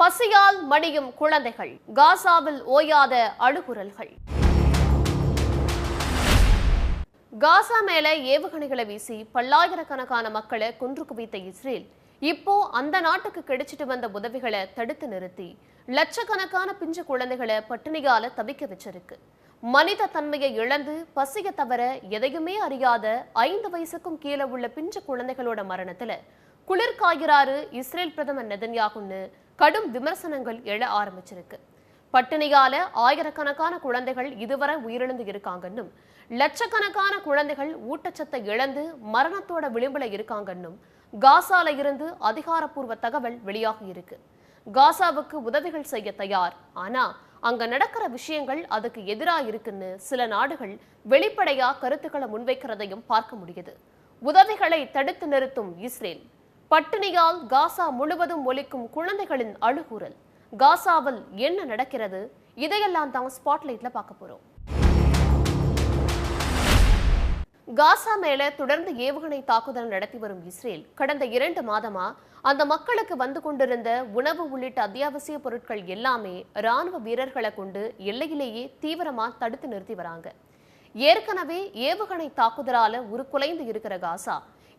பசியால் மடியும் குழந்தைகள், காசாவில் ஓயாத அழுகுரல்கள். காசா மேல ஏவுகணைகளை வீசி பல்லாயிரக்கணக்கான மக்களை கொன்று குவித்த இஸ்ரேல் இப்போ அந்த நாட்டுக்கு கிடைச்சிட்டு வந்த உதவிகளை தடுத்து நிறுத்தி லட்சக்கணக்கான பிஞ்சு குழந்தைகளை பட்டினியால தவிக்க வச்சிருக்கு. மனித தன்மையை இழந்து பசிய தவிர எதையுமே அறியாத 5 வயசுக்கும் கீழே உள்ள பிஞ்சு குழந்தைகளோட மரணத்துல குளிர்காய்கிறாரு இஸ்ரேல் பிரதமர் நெதன்யாகுன்னு கடும் விமர்சனங்கள் எழ ஆரம்பிச்சிருக்கு. பட்டினியால ஆயிரக்கணக்கான குழந்தைகள் இதுவரை உயிரிழந்து இருக்காங்கன்னும், லட்சக்கணக்கான குழந்தைகள் ஊட்டச்சத்தை இழந்து மரணத்தோட விளிம்புல இருக்காங்கன்னும் காசால இருந்து அதிகாரப்பூர்வ தகவல் வெளியாகி இருக்கு. காசாவுக்கு உதவிகள் செய்ய தயார், ஆனா அங்க நடக்கிற விஷயங்கள் அதுக்கு எதிராக இருக்குன்னு சில நாடுகள் வெளிப்படையா கருத்துக்களை முன்வைக்கிறதையும் பார்க்க முடியுது. உதவிகளை தடுத்து நிறுத்தும் இஸ்ரேல், பட்டினியால் காசா முழுவதும் ஒலிக்கும் குழந்தைகளின் அழுகுரல், காசாவில் என்ன நடக்கிறது, இதையெல்லாம் தான் ஸ்பாட்லைட்ல பார்க்க போறோம். காசா மேல தொடர்ந்து ஏவுகணை தாக்குதல் நடத்தி வரும் இஸ்ரேல் கடந்த 2 மாதமா அந்த மக்களுக்கு வந்து கொண்டிருந்த உணவு உள்ளிட்ட அத்தியாவசிய பொருட்கள் எல்லாமே ராணுவ வீரர்களை கொண்டு எல்லையிலேயே தீவிரமா தடுத்து நிறுத்தி வராங்க. ஏற்கனவே ஏவுகணை தாக்குதலால உருக்குலைந்து இருக்கிற காசா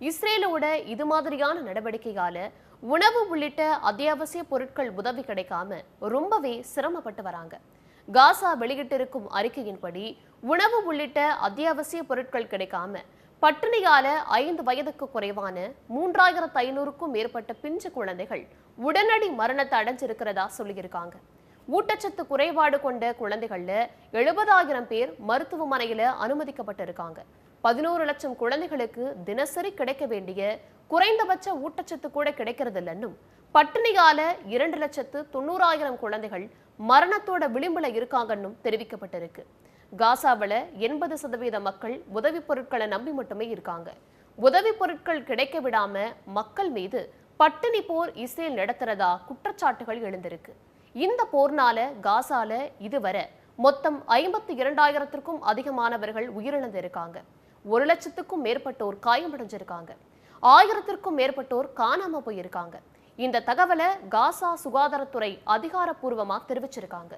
இஸ்ரேலோட இது மாதிரியான நடவடிக்கையால உணவு உள்ளிட்ட அத்தியாவசிய பொருட்கள் உதவி கிடைக்காம ரொம்பவே சிரமப்பட்டு வராங்க. காசா வெளியிட்டிருக்கும் அறிக்கையின்படி உணவு உள்ளிட்ட அத்தியாவசிய பொருட்கள் கிடைக்காம பட்டினியால 5 வயதுக்கு குறைவான 3500க்கும் மேற்பட்ட பிஞ்சு குழந்தைகள் உடனடி மரணத்தை அடைஞ்சிருக்கிறதா சொல்லியிருக்காங்க. ஊட்டச்சத்து குறைபாடு கொண்ட குழந்தைகள்ல 70,000 பேர் மருத்துவமனையில அனுமதிக்கப்பட்டிருக்காங்க. 11 லட்சம் குழந்தைகளுக்கு தினசரி கிடைக்க வேண்டிய குறைந்தபட்ச ஊட்டச்சத்து கூட கிடைக்கிறது இல்லைன்னும், பட்டினியால 2,90,000 குழந்தைகள் மரணத்தோட விளிம்புல இருக்காங்கன்னும் தெரிவிக்கப்பட்டிருக்கு. காசாவில் 80% மக்கள் உதவி பொருட்களை நம்பி மட்டுமே இருக்காங்க. உதவி பொருட்கள் கிடைக்க விடாம மக்கள் மீது பட்டினி போர் இஸ்ரேல் நடத்துறதா குற்றச்சாட்டுகள் எழுந்திருக்கு. இந்த போர்னால காசால இதுவரை மொத்தம் 52,000க்கும் அதிகமானவர்கள் உயிரிழந்து இருக்காங்க. 1 லட்சத்துக்கும் மேற்பட்டோர் காயமடைஞ்சிருக்காங்க. 1000க்கும் மேற்பட்டோர் காணாம போயிருக்காங்க. இந்த தகவலை காசா சுகாதாரத்துறை அதிகாரப்பூர்வமா தெரிவிச்சிருக்காங்க.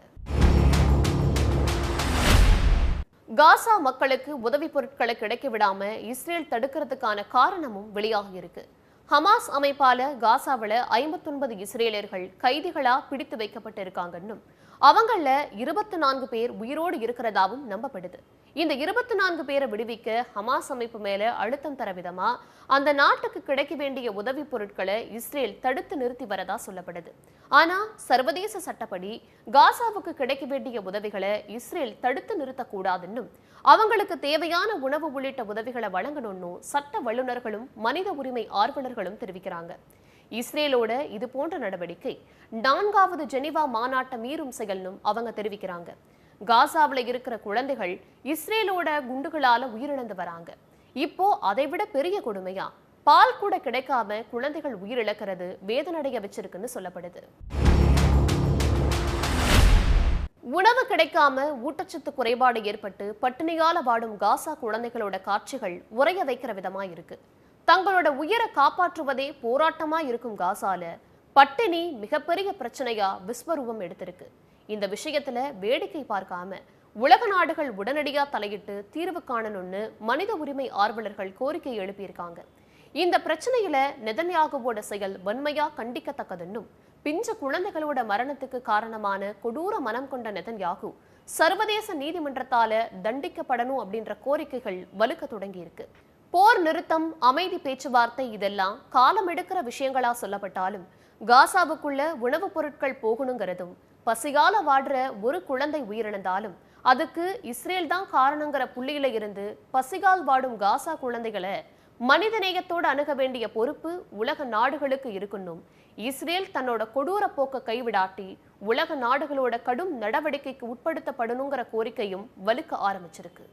காசா மக்களுக்கு உதவி பொருட்களை கிடைக்க விடாம இஸ்ரேல் தடுக்கிறதுக்கான காரணமும் வெளியாகி இருக்கு. ஹமாஸ் அமைப்பால காசாவில் 59 இஸ்ரேலியர்கள் கைதிகளா பிடித்து வைக்கப்பட்டிருக்காங்கன்னும், அவங்கள 24 பேர் உயிரோடு இருக்கிறதாவும் நம்பப்படுது. இந்த 24 பேரை விடுவிக்க ஹமாஸ் அமைப்பு மேல அழுத்தம் தர விதமா அந்த நாட்டுக்கு கிடைக்க வேண்டிய உதவி பொருட்களை இஸ்ரேல் தடுத்து நிறுத்தி வரதா சொல்லப்படுது. ஆனா சர்வதேச சட்டப்படி காசாவுக்கு கிடைக்க வேண்டிய உதவிகளை இஸ்ரேல் தடுத்து நிறுத்தக்கூடாதுன்னும், அவங்களுக்கு தேவையான உணவு உள்ளிட்ட உதவிகளை வழங்கணும்னு சட்ட வல்லுநர்களும் மனித உரிமை ஆர்வலர்களும் தெரிவிக்கிறாங்க. இஸ்ரேலோட இது போன்ற நடவடிக்கை 4வது ஜெனீவா மாநாட்டை மீறும் செயல்னும் அவங்க தெரிவிக்கிறாங்க. காசாவில் இருக்கிற குழந்தைகள் இஸ்ரேலோட குண்டுகளால உயிரிழந்து வராங்க. இப்போ அதைவிட பெரிய கொடுமையா பால் கூட கிடைக்காம குழந்தைகள் உயிரிழக்கிறது வேதனைய வச்சிருக்குன்னு சொல்லப்படுது. உணவு கிடைக்காம ஊட்டச்சத்து குறைபாடு ஏற்பட்டு பட்டினியால வாடும் காசா குழந்தைகளோட காட்சிகள் உறைய வைக்கிற விதமா இருக்கு. தங்களோட உயிரை காப்பாற்றுவதே போராட்டமா இருக்கும் காசால பட்டினி மிகப்பெரிய பிரச்சனையா விஸ்வரூபம் எடுத்திருக்கு. இந்த விஷயத்துல வேடிக்கை பார்க்காம உலக நாடுகள் உடனடியா தலையிட்டு தீர்வு காணணும்னு மனித உரிமை ஆர்வலர்கள் கோரிக்கை எழுப்பியிருக்காங்க. இந்த பிரச்சனையில நெதன்யாகுவோட செயல் வன்மையா கண்டிக்கத்தக்கதுன்னும், பிஞ்ச குழந்தைகளோட மரணத்துக்கு காரணமான கொடூர மனம் கொண்ட நெதன்யாகு சர்வதேச நீதிமன்றத்தால தண்டிக்கப்படணும் அப்படின்ற கோரிக்கைகள் வலுக்க தொடங்கி இருக்கு. போர் நிறுத்தம், அமைதி பேச்சுவார்த்தை இதெல்லாம் காலம் எடுக்கிற விஷயங்களா சொல்லப்பட்டாலும், காசாவுக்குள்ள உணவுப் பொருட்கள் போகணுங்கிறதும், பசியால வாடுற ஒரு குழந்தை உயிரிழந்தாலும் அதுக்கு இஸ்ரேல் தான் காரணங்கிற புள்ளியில இருந்து பசிகால் வாடும் காசா குழந்தைகளை மனிதநேயத்தோடு அணுக வேண்டிய பொறுப்பு உலக நாடுகளுக்கு இருக்குன்னும், இஸ்ரேல் தன்னோட கொடூர போக்க கைவிடாட்டி உலக நாடுகளோட கடும் நடவடிக்கைக்கு உட்படுத்தப்படணுங்கிற கோரிக்கையும் வலுக்க ஆரம்பிச்சிருக்கு.